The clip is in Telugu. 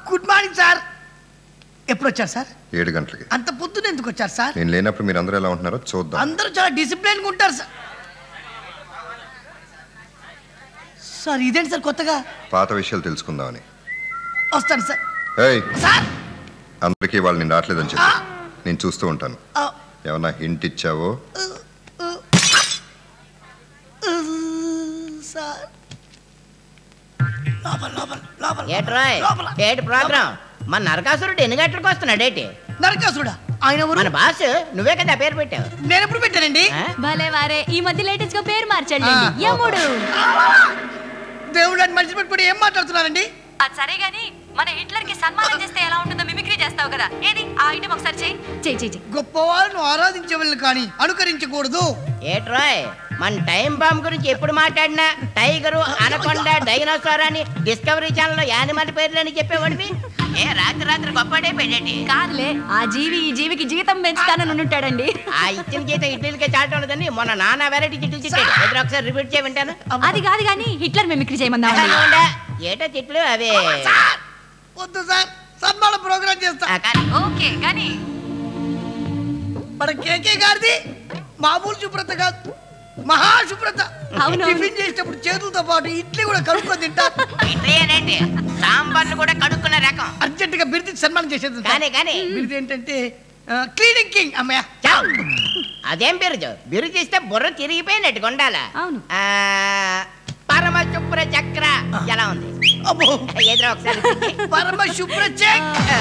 Good morning sir. ఎప్పుడు వచ్చారు సార్? 7 గంటలకి. అంత పొద్దున ఎందుకు వచ్చారు సార్? నేను లేనప్పుడు మీరు అందరూ ఎలా ఉంటున్నారో చూద్దాం. అందరూ చాలా డిసిప్లిన్ గా ఉంటారు సార్. సార్ ఇదేంటి సార్ కొత్తగా? పాత విషయాలు తెలుసుకుందామని. వస్తాను సార్. సార్ అందరికీ వాళ్ళు నేను రావట్లేదని చెప్పి నేను చూస్తూ ఉంటాను. ఏమన్నా హింట్ ఇచ్చావో? ఏటి ప్రోగ్రాం? మన నరకాసురుడు ఎన్ని గంటలకు వస్తున్నాడేటి? నరకాసురుడా? ఆయన మన బాస్ నువ్వే కదా పేరు పెట్టావు. నేను ఎప్పుడు పెట్టానండి? భలే వారే, ఈ మధ్య లేటెస్ట్ గా పేరు మార్చండి. యముడు. దేవుడు అని మనిషి పెట్టుకుని ఏం మాట్లాడుతున్నారండి? అది సరే గాని మన హిట్లర్ కి సన్మానం చేస్తే ఎలా ఉంటుందో మిమిక్రీ చేస్తావు కదా, ఏది ఆ ఐటమ్ ఒకసారి చెయ్యి. గొప్ప వాళ్ళను ఆరాధించే వాళ్ళని కానీ అనుకరించకూడదు. ఏట్రాయ్, మన టైం బాంబ్ గురించి ఎప్పుడు మాట్లాడినా టైగరు, అనకొండ, డైనోసార్ అని డిస్కవరీ ఛానల్ లో యానిమల్ పేర్లని చెప్పేవాడివి. రాత్రి గొప్పడే పెట్టండి. కాదులే, ఆ జీవి ఈ జీవికి జీవితం పెంచుతానని ఉంటాడండి. ఆ ఇచ్చిన జీతం ఇడ్లీలకే చాటం లేదని మొన్న నానా వెరైటీ తిట్లు తిట్టాడు. ఎదురు ఒకసారి రిపీట్ చేయ వింటాను. అది కాదు గాని హిట్లర్ మిమిక్రీ చేయమన్నా. ఏటో తిట్లు అవే. వద్దు సార్, సన్మాన ప్రోగ్రామ్ చేస్తా. ఓకే కానీ మన కేకే గారిది మామూలు శుభ్రత కాదు, మహాశుభ్రత. టిఫిన్ చేసేటప్పుడు చేతులతో పాటు ఇడ్లీ కూడా కడుక్కొని తింటారు. ఇడ్లీ ఏంటి, సాంబార్లు కూడా కడుక్కున్న రకం. అర్జెంట్ గా బిరుదు సన్మానం చేసేది. కానీ బిరుదు ఏంటంటే క్లీనింగ్ కింగ్. అమ్మయ్య, అదేం బిరుదు? బిరుదు ఇస్తే బుర్ర తిరిగిపోయినట్టు ఉండాల. అవును. పరమ శుభ్ర చక్ర ఎలా ఉంది? అబ్బో, ఎదురు ఒకసారి పరమ శుభ్ర చక్ర.